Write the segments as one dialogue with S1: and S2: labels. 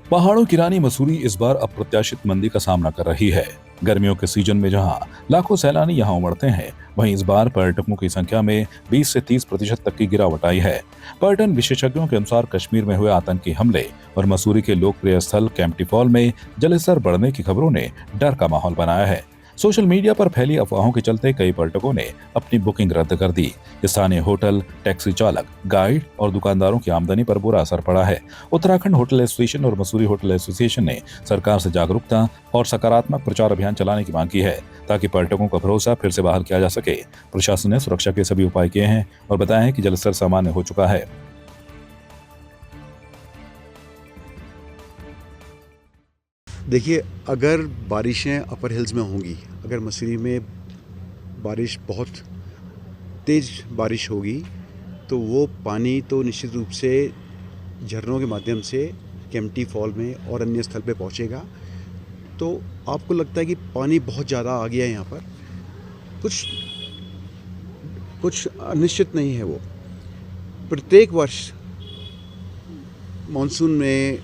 S1: पहाड़ों की रानी मसूरी इस बार अप्रत्याशित मंदी का सामना कर रही है। गर्मियों के सीजन में जहां लाखों सैलानी यहां उमड़ते हैं, वहीं इस बार पर्यटकों की संख्या में 20 से 30% तक की गिरावट आई है। पर्यटन विशेषज्ञों के अनुसार कश्मीर में हुए आतंकी हमले और मसूरी के लोकप्रिय स्थल केम्प्टी फॉल में जलस्तर बढ़ने की खबरों ने डर का माहौल बनाया है। सोशल मीडिया पर फैली अफवाहों के चलते कई पर्यटकों ने अपनी बुकिंग रद्द कर दी। स्थानीय होटल, टैक्सी चालक, गाइड और दुकानदारों की आमदनी पर बुरा असर पड़ा है। उत्तराखंड होटल एसोसिएशन और मसूरी होटल एसोसिएशन ने सरकार से जागरूकता और सकारात्मक प्रचार अभियान चलाने की मांग की है, ताकि पर्यटकों का भरोसा फिर से बहाल किया जा सके। प्रशासन ने सुरक्षा के सभी उपाय किए हैं और बताया है कि जलस्तर सामान्य हो चुका है।
S2: देखिए, अगर बारिशें अपर हिल्स में होंगी, अगर मसूरी में बारिश बहुत तेज़ बारिश होगी, तो वो पानी तो निश्चित रूप से झरनों के माध्यम से केम्प्टी फॉल में और अन्य स्थल पे पहुंचेगा। तो आपको लगता है कि पानी बहुत ज़्यादा आ गया है यहाँ पर, कुछ अनिश्चित नहीं है वो। प्रत्येक वर्ष मानसून में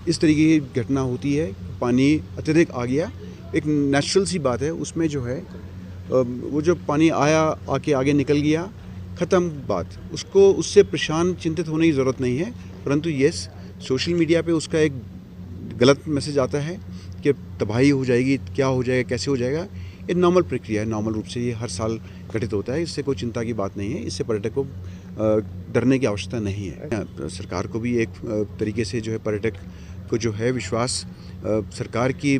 S2: इस तरीके की घटना होती है, पानी अत्यधिक आ गया, एक नेचुरल सी बात है। उसमें जो है वो जो पानी आया आके आगे निकल गया, ख़त्म बात। उससे परेशान चिंतित होने की ज़रूरत नहीं है। परंतु यस, सोशल मीडिया पे उसका एक गलत मैसेज आता है कि तबाही हो जाएगी, क्या हो जाएगा, कैसे हो जाएगा। ये नॉर्मल प्रक्रिया है, नॉर्मल रूप से ये हर साल घटित होता है। इससे कोई चिंता की बात नहीं है, इससे पर्यटक को डरने की आवश्यकता नहीं है। सरकार को भी एक तरीके से जो है पर्यटक को जो है विश्वास सरकार की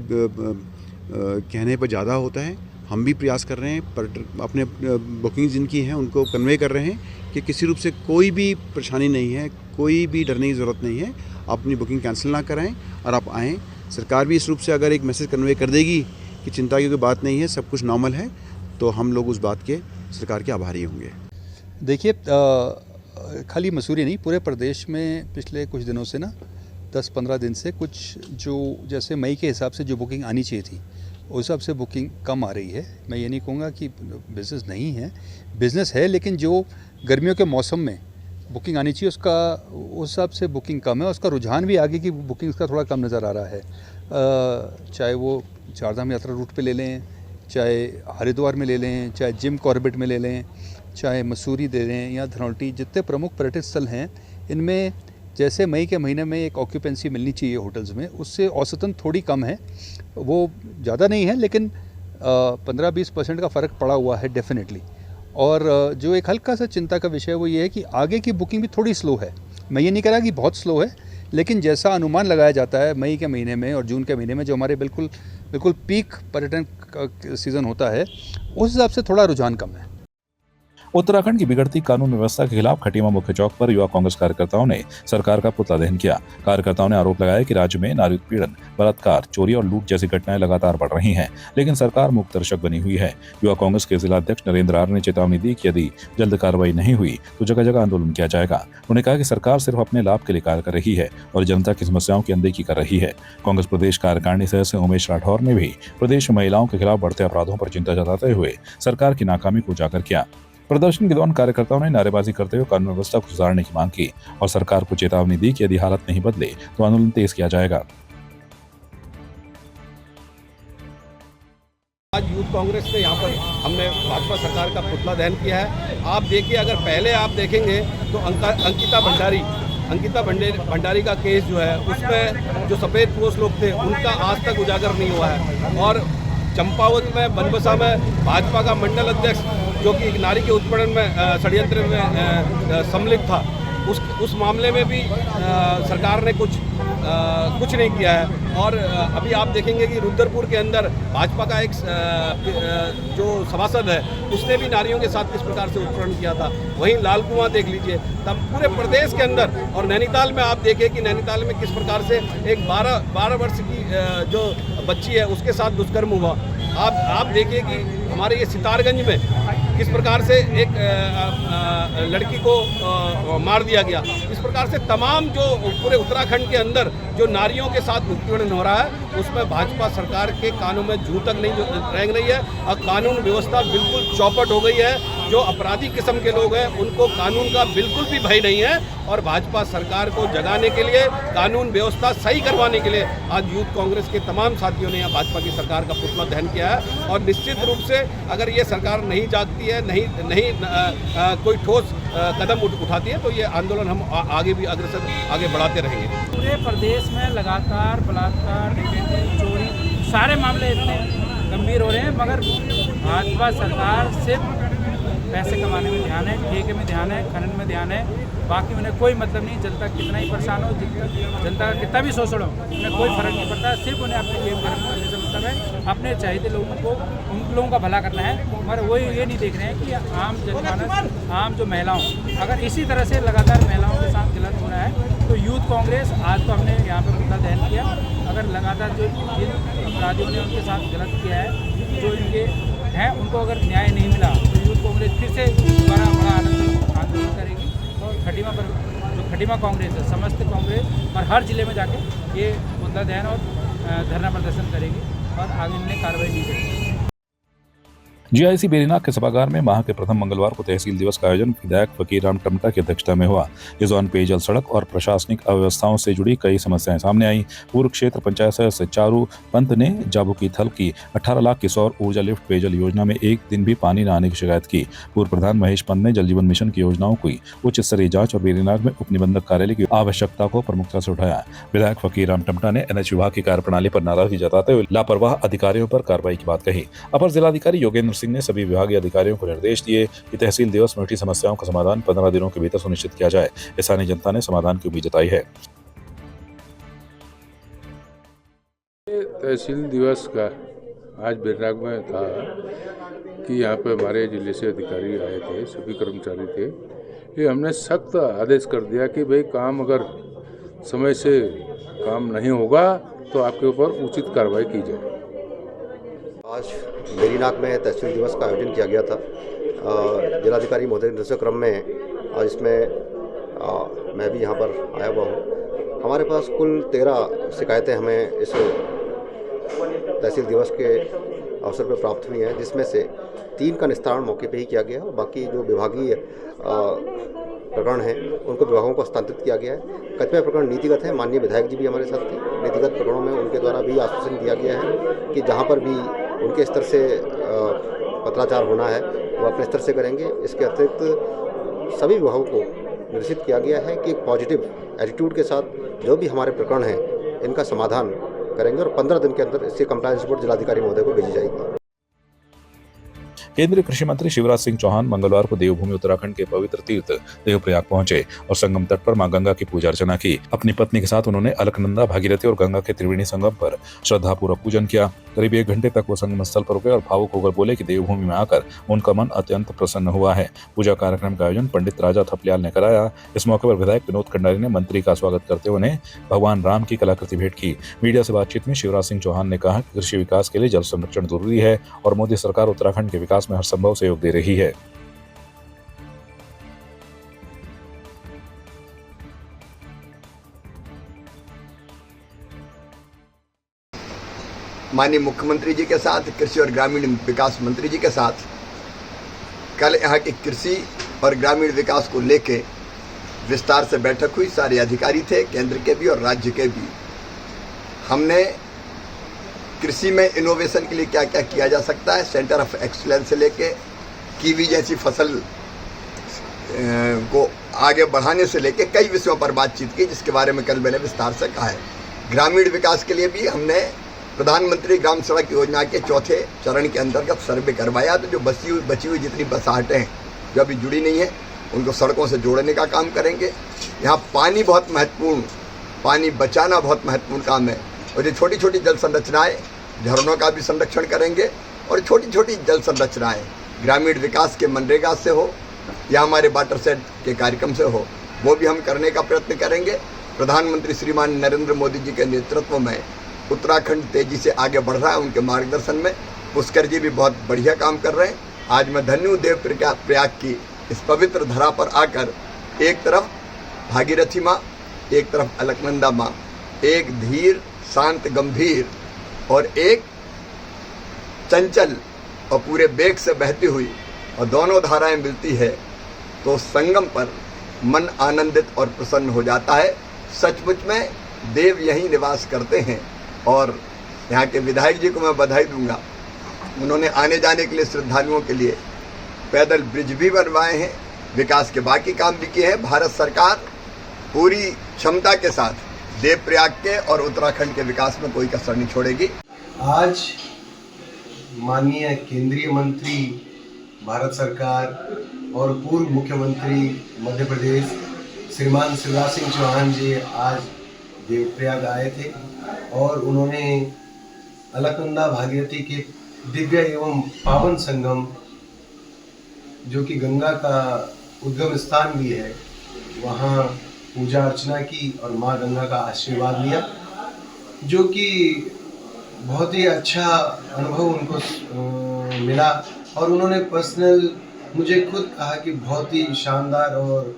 S2: कहने पर ज़्यादा होता है। हम भी प्रयास कर रहे हैं, पर्यटक अपने बुकिंग जिनकी हैं उनको कन्वे कर रहे हैं कि किसी रूप से कोई भी परेशानी नहीं है, कोई भी डरने की ज़रूरत नहीं है। आप अपनी बुकिंग कैंसिल ना कराएं और आप आएँ। सरकार भी इस रूप से अगर एक मैसेज कन्वे कर देगी कि चिंता की कोई बात नहीं है, सब कुछ नॉर्मल है, तो हम लोग उस बात के सरकार के आभारी होंगे।
S3: देखिए, खाली मसूरी नहीं, पूरे प्रदेश में पिछले कुछ दिनों से ना 10-15 दिन से कुछ जो जैसे मई के हिसाब से जो बुकिंग आनी चाहिए थी, उस हिसाब से बुकिंग कम आ रही है। मैं ये नहीं कहूँगा कि बिज़नेस नहीं है, बिज़नेस है, लेकिन जो गर्मियों के मौसम में बुकिंग आनी चाहिए उसका उस हिसाब से बुकिंग कम है। उसका रुझान भी आगे की बुकिंग्स का थोड़ा कम नज़र आ रहा है। चाहे वो चारधाम यात्रा रूट पे ले लें, चाहे हरिद्वार में ले लें, चाहे जिम कॉर्बेट में ले लें, चाहे मसूरी दे लें या धनौल्टी, जितने प्रमुख पर्यटन स्थल हैं, इनमें जैसे मई के महीने में एक ऑक्यूपेंसी मिलनी चाहिए होटल्स में, उससे औसतन थोड़ी कम है। वो ज़्यादा नहीं है, लेकिन 15-20% का फ़र्क पड़ा हुआ है डेफिनेटली। और जो एक हल्का सा चिंता का विषय वो ये है कि आगे की बुकिंग भी थोड़ी स्लो है। मैं ये नहीं कह रहा कि बहुत स्लो है, लेकिन जैसा अनुमान लगाया जाता है मई के महीने में और जून के महीने में, जो हमारे बिल्कुल पीक पर्यटन का सीज़न होता है, उस हिसाब से थोड़ा रुझान कम है।
S1: उत्तराखंड की बिगड़ती कानून व्यवस्था के खिलाफ खटीमा मुख्य चौक पर युवा कांग्रेस कार्यकर्ताओं ने सरकार का पुतला दहन किया। कार्यकर्ताओं ने आरोप लगाया कि राज्य में नारी उत्पीड़न, बलात्कार, चोरी और लूट जैसी घटनाएं लगातार बढ़ रही हैं, लेकिन सरकार मूक दर्शक बनी हुई है। युवा कांग्रेस के जिला अध्यक्ष नरेंद्र आर्य ने चेतावनी दी कि यदि जल्द कार्रवाई नहीं हुई तो जगह जगह आंदोलन किया जाएगा। उन्होंने कहा कि सरकार सिर्फ अपने लाभ के लिए कार्य कर रही है और जनता की समस्याओं की अनदेखी कर रही है। कांग्रेस प्रदेश कार्यकारिणी सदस्य उमेश राठौर ने भी प्रदेश में महिलाओं के खिलाफ बढ़ते अपराधों पर चिंता जताते हुए सरकार की नाकामी को उजागर किया। प्रदर्शन के दौरान कार्यकर्ताओं ने नारेबाजी करते हुए कानून व्यवस्था को सुधारने की मांग की और सरकार को चेतावनी दी कि यदि हालत नहीं बदले तो आंदोलन तेज किया जाएगा।
S4: आज यूथ कांग्रेस ने यहाँ पर हमने भाजपा सरकार का पुतला दहन किया है। आप देखिए, अगर पहले आप देखेंगे तो अंकिता भंडारी का केस जो है, उसमें जो सफ़ेद पोश लोग थे उनका आज तक उजागर नहीं हुआ है। और चंपावत में, बनबसा में भाजपा का मंडल अध्यक्ष जो कि नारी के उत्पीड़न में षड्यंत्र में सम्मिलित था, उस मामले में भी सरकार ने कुछ नहीं किया है। और अभी आप देखेंगे कि रुद्रपुर के अंदर भाजपा का एक जो सभासद है, उसने भी नारियों के साथ किस प्रकार से उत्पीड़न किया था। वहीं लाल कुआं देख लीजिए। तब पूरे प्रदेश के अंदर, और नैनीताल में आप देखिए कि नैनीताल में किस प्रकार से एक 12 वर्ष की जो बच्ची है उसके साथ दुष्कर्म हुआ। आप देखिए कि हमारे ये सितारगंज में किस प्रकार से एक लड़की को मार दिया गया, इस प्रकार से तमाम जो पूरे उत्तराखंड के अंदर जो नारियों के साथ उत्पीड़न हो रहा है उसमें भाजपा सरकार के कानों में जूं तक नहीं रेंग रही है और कानून व्यवस्था बिल्कुल चौपट हो गई है। जो अपराधी किस्म के लोग हैं उनको कानून का बिल्कुल भी भय नहीं है और भाजपा सरकार को जगाने के लिए, कानून व्यवस्था सही करवाने के लिए आज यूथ कांग्रेस के तमाम साथियों ने यहाँ भाजपा की सरकार का पुतला दहन किया है। और निश्चित रूप से अगर ये सरकार नहीं जागती है, नहीं कोई ठोस कदम उठाती है तो ये आंदोलन हम आगे भी अग्रसर आगे बढ़ाते रहेंगे।
S5: पूरे प्रदेश में लगातार बलात्कार, डकैती, चोरी सारे मामले इतने गंभीर हो रहे हैं, मगर भाजपा सरकार सिर्फ पैसे कमाने में ध्यान है, ठेके में ध्यान है, खनन में ध्यान है, बाकी उन्हें कोई मतलब नहीं। जनता कितना ही परेशान हो, जनता का कितना भी शोषण हो, उन्हें कोई फर्क नहीं पड़ता। सिर्फ उन्हें अपने जेब गर्म करने से मतलब है, अपने चाहते लोगों को, उन लोगों का भला करना है। मगर वो ये नहीं देख रहे हैं कि आम जनमानस, आम जो महिलाओं, अगर इसी तरह से लगातार महिलाओं के साथ गलत हो रहा है तो यूथ कांग्रेस, आज तो हमने यहाँ पर पुतला दहन किया, अगर लगातार जो जिन अपराधियों ने उनके साथ गलत किया है, जो इनके हैं, उनको अगर न्याय नहीं मिला तो यूथ कांग्रेस फिर से दोबारा बड़ा आंदोलन करेगी और खटीमा पर जो खटीमा कांग्रेस है, समस्त कांग्रेस और हर जिले में जाके ये पुतला दहन और धरना प्रदर्शन करेगी और आगे इन्हें कार्रवाई नहीं करेगी।
S1: जीआईसी बेरीनाग के सभागार में माह के प्रथम मंगलवार को तहसील दिवस का आयोजन विधायक फकीर राम टमटा की अध्यक्षता में हुआ। इस दौरान पेयजल, सड़क और प्रशासनिक अव्यवस्थाओं से जुड़ी कई समस्याएं सामने आई। पूर्व क्षेत्र पंचायत सदस्य चारू पंत ने जाबुकी थल की 18 लाख की सौर ऊर्जा लिफ्ट पेयजल योजना में एक दिन भी पानी न आने की शिकायत की। पूर्व प्रधान महेश पंत ने जल जीवन मिशन की योजनाओं की उच्च स्तरीय जाँच और बेरीनाग में उप निबंधक कार्यालय की आवश्यकता को प्रमुखता से उठाया। विधायक फकीर राम टमटा ने एनएच विभाग की कार्यप्रणाली पर नाराजगी जताते हुए लापरवाह अधिकारियों पर कार्रवाई की बात कही। अपर जिलाधिकारी योगेंद्र सिंह ने सभी विभागीय अधिकारियों को निर्देश दिए कि तहसील दिवस में उठी समस्याओं का समाधान 15 दिनों के भीतर सुनिश्चित किया जाए। स्थानीय जनता ने समाधान की उम्मीद जताई है।
S6: तहसील दिवस का आज बेरीनाग में था कि यहाँ पे हमारे जिले से अधिकारी आए थे, सभी कर्मचारी थे। ये हमने सख्त आदेश कर दिया कि भाई काम अगर समय से काम नहीं होगा तो आपके ऊपर उचित कार्रवाई की जाए।
S7: आज बेरीनाग में तहसील दिवस का आयोजन किया गया था। जिलाधिकारी महोदय के निर्देश क्रम में आज इसमें मैं भी यहाँ पर आया हुआ हूँ। हमारे पास कुल 13 शिकायतें हमें इस तहसील दिवस के अवसर पर प्राप्त हुई हैं, जिसमें से 3 का निस्तारण मौके पर ही किया गया और बाकी जो विभागीय प्रकरण हैं उनको विभागों को हस्तांतरित किया गया है। कतिपय प्रकरण नीतिगत हैं, माननीय विधायक जी भी हमारे साथ थे। नीतिगत प्रकरणों में उनके द्वारा भी आश्वासन दिया गया है कि जहाँ पर भी उनके स्तर से पत्राचार होना है वो अपने स्तर से करेंगे। इसके अतिरिक्त सभी विभागों को निर्देशित किया गया है कि एक पॉजिटिव एटीट्यूड के साथ जो भी हमारे प्रकरण हैं इनका समाधान करेंगे और 15 दिन के अंदर इसकी कंप्लायंस रिपोर्ट जिलाधिकारी महोदय को भेजी जाएगी।
S1: केंद्रीय कृषि मंत्री शिवराज सिंह चौहान मंगलवार को देवभूमि उत्तराखंड के पवित्र तीर्थ देवप्रयाग पहुंचे और संगम तट पर मां गंगा की पूजा अर्चना की। अपनी पत्नी के साथ उन्होंने अलकनंदा, भागीरथी और गंगा के त्रिवेणी संगम पर श्रद्धापूर्वक पूजन किया। करीब 1 घंटे तक वो संगम स्थल पर रुके और भावुक होकर बोले कि देवभूमि में आकर उनका मन अत्यंत प्रसन्न हुआ है। पूजा कार्यक्रम का आयोजन पंडित राजा थपलियाल ने कराया। इस मौके पर विधायक विनोद खंडारी ने मंत्री का स्वागत करते हुए उन्हें भगवान राम की कलाकृति भेंट की। मीडिया से बातचीत में शिवराज सिंह चौहान ने कहा कि कृषि विकास के लिए जल संरक्षण जरूरी है और मोदी सरकार उत्तराखंड के विकास में हर संभव सहयोग दे रही है।
S8: माननीय मुख्यमंत्री जी के साथ, कृषि और ग्रामीण विकास मंत्री जी के साथ कल यहाँ के कृषि और ग्रामीण विकास को लेके विस्तार से बैठक हुई। सारे अधिकारी थे, केंद्र के भी और राज्य के भी। हमने कृषि में इनोवेशन के लिए क्या क्या किया जा सकता है, सेंटर ऑफ एक्सीलेंस से लेके कीवी जैसी फसल को आगे बढ़ाने से लेके कई विषयों पर बातचीत की, जिसके बारे में कल मैंने विस्तार से कहा है। ग्रामीण विकास के लिए भी हमने प्रधानमंत्री ग्राम सड़क योजना के 4थे चरण के अंतर्गत सर्वे करवाया। तो जो बची हुई जितनी बसाहटें हैं जो अभी जुड़ी नहीं है उनको सड़कों से जोड़ने का काम करेंगे। यहाँ पानी बहुत महत्वपूर्ण, पानी बचाना बहुत महत्वपूर्ण काम है। और जो छोटी छोटी जल संरचनाएँ, झरनों का भी संरक्षण करेंगे और छोटी छोटी जल संरचनाएँ ग्रामीण विकास के मनरेगा से हो या हमारे वाटर सेट के कार्यक्रम से हो, वो भी हम करने का प्रयत्न करेंगे। प्रधानमंत्री श्रीमान नरेंद्र मोदी जी के नेतृत्व में उत्तराखंड तेजी से आगे बढ़ रहा है। उनके मार्गदर्शन में पुष्कर जी भी बहुत बढ़िया काम कर रहे हैं। आज मैं धन्य हूँ देव प्रयाग की इस पवित्र धरा पर आकर। एक तरफ भागीरथी माँ, एक तरफ अलकनंदा माँ, एक धीर शांत गंभीर और एक चंचल और पूरे बेग से बहती हुई, और दोनों धाराएं मिलती है तो संगम पर मन आनंदित और प्रसन्न हो जाता है। सचमुच में देव यहीं निवास करते हैं। और यहाँ के विधायक जी को मैं बधाई दूंगा, उन्होंने आने जाने के लिए श्रद्धालुओं के लिए पैदल ब्रिज भी बनवाए हैं, विकास के बाकी काम भी किए हैं। भारत सरकार पूरी क्षमता के साथ देवप्रयाग के और उत्तराखंड के विकास में कोई कसर नहीं छोड़ेगी।
S9: आज माननीय केंद्रीय मंत्री भारत सरकार और पूर्व मुख्यमंत्री मध्य प्रदेश श्रीमान शिवराज सिंह चौहान जी आज देवप्रयाग आए थे और उन्होंने अलकनंदा भागीरथी के दिव्य एवं पावन संगम, जो कि गंगा का उद्गम स्थान भी है, वहाँ पूजा अर्चना की और माँ गंगा का आशीर्वाद लिया, जो कि बहुत ही अच्छा अनुभव उनको मिला। और उन्होंने पर्सनल मुझे खुद कहा कि बहुत ही शानदार और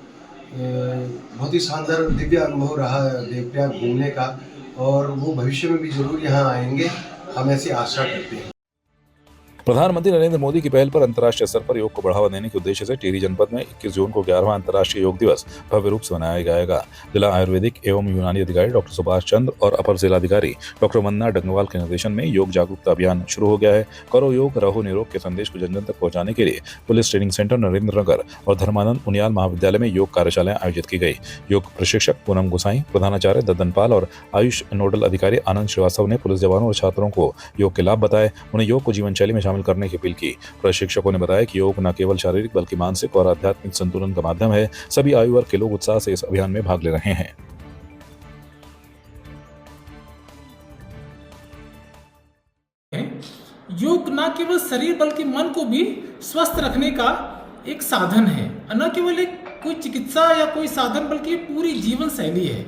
S9: दिव्य अनुभव रहा देवप्रयाग घूमने का, और वो भविष्य में भी जरूर यहाँ आएंगे, हम ऐसी आशा करते हैं।
S1: प्रधानमंत्री नरेंद्र मोदी की पहल पर अंतर्राष्ट्रीय स्तर पर योग को बढ़ावा देने के उद्देश्य से टिहरी जनपद में 21 जून को 11वां अंतर्राष्ट्रीय योग दिवस भव्य रूप से मनाया जाएगा। जिला आयुर्वेदिक एवं यूनानी अधिकारी डॉक्टर सुभाष चंद्र और अपर जिलाधिकारी डॉक्टर वंदना डंगवाल के निर्देशन में योग जागरूकता अभियान शुरू हो गया है। करो योग रहो निरोग के संदेश को जन जन तक पहुंचाने के लिए police training centre Narendra Nagar और धर्मानंद उनियाल महाविद्यालय में योग कार्यशालाएं आयोजित की गई। योग प्रशिक्षक पूनम गोसाई, प्रधानाचार्य ददन पाल और आयुष नोडल अधिकारी आनंद श्रीवास्तव ने पुलिस जवानों और छात्रों को योग के लाभ बताए, उन्हें योग को जीवन शैली में शामिल करने की अपील की। प्रशिक्षकों ने बताया कि योग न केवल शारीरिक बल्कि मानसिक और आध्यात्मिक संतुलन का माध्यम है। सभी आयु वर्ग के लोग उत्साह से इस अभियान में भाग ले रहे हैं।
S10: योग न केवल शरीर बल्कि मन को भी स्वस्थ रखने का एक साधन है, न केवल एक कोई चिकित्सा या कोई साधन बल्कि पूरी जीवन शैली है।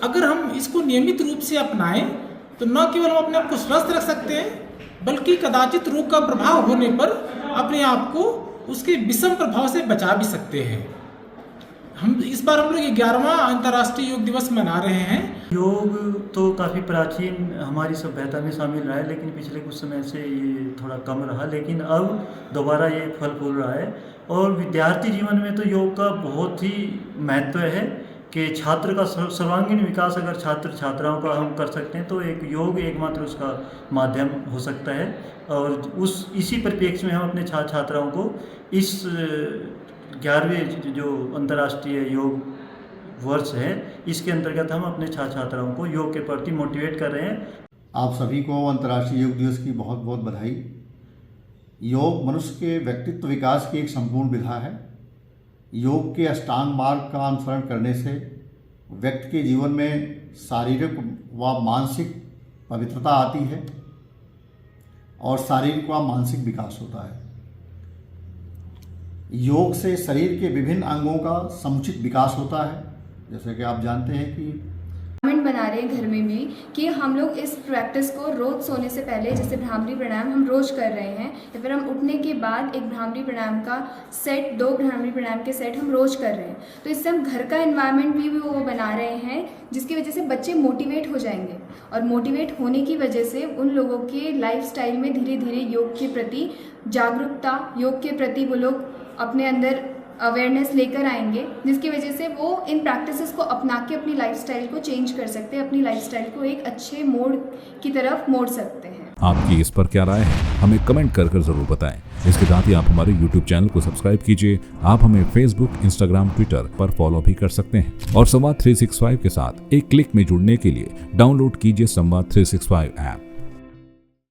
S10: अगर हम इसको नियमित रूप से अपनाएं तो न केवल हम अपने आप को स्वस्थ रख सकते हैं बल्कि कदाचित रोग का प्रभाव होने पर अपने आप को उसके विषम प्रभाव से बचा भी सकते हैं। इस बार हम लोग 11वां अंतर्राष्ट्रीय योग दिवस मना रहे हैं।
S11: योग तो काफ़ी प्राचीन हमारी सभ्यता में शामिल रहा है, लेकिन पिछले कुछ समय से ये थोड़ा कम रहा, लेकिन अब दोबारा ये फल फूल रहा है। और विद्यार्थी जीवन में तो योग का बहुत ही महत्व है कि छात्र का सर्वांगीण विकास अगर छात्र छात्राओं का हम कर सकते हैं तो एक योग एकमात्र उसका माध्यम हो सकता है। और इसी परिप्रेक्ष्य में हम अपने छात्र छात्राओं को इस 11वें जो अंतर्राष्ट्रीय योग वर्ष है इसके अंतर्गत हम अपने छात्र छात्राओं को योग के प्रति मोटिवेट कर रहे हैं।
S12: आप सभी को अंतर्राष्ट्रीय योग दिवस की बहुत बहुत बधाई। योग मनुष्य के व्यक्तित्व विकास की एक संपूर्ण विधा है। योग के अष्टांग मार्ग का अनुसरण करने से व्यक्ति के जीवन में शारीरिक व मानसिक पवित्रता आती है और शारीरिक व मानसिक विकास होता है। योग से शरीर के विभिन्न अंगों का समुचित विकास होता है। जैसे कि आप जानते हैं कि
S13: बना रहे हैं घर में कि हम लोग इस प्रैक्टिस को रोज सोने से पहले, जैसे भ्रामरी प्राणायाम हम रोज कर रहे हैं, या फिर हम उठने के बाद एक भ्रामरी प्राणायाम का सेट, 2 भ्रामरी प्राणायाम के सेट हम रोज कर रहे हैं। तो इससे हम घर का एनवायरनमेंट भी वो बना रहे हैं जिसकी वजह से बच्चे मोटिवेट हो जाएंगे, और मोटिवेट होने की वजह से उन लोगों के लाइफस्टाइल में धीरे धीरे योग के प्रति जागरूकता, योग के प्रति वो लोग अपने अंदर अवेयरनेस लेकर आएंगे, जिसकी वजह से वो इन प्रैक्टिसेस को अपना के अपनी लाइफस्टाइल को चेंज कर सकते हैं, अपनी लाइफस्टाइल को एक अच्छे मोड़ की तरफ मोड़ सकते हैं।
S1: आपकी इस पर क्या राय है, हमें कमेंट कर जरूर बताएं। इसके साथ ही आप हमारे YouTube चैनल को सब्सक्राइब कीजिए। आप हमें Facebook, Instagram, Twitter पर फॉलो भी कर सकते हैं और संवाद 365 के साथ एक क्लिक में जुड़ने के लिए डाउनलोड कीजिए संवाद 365 ऐप।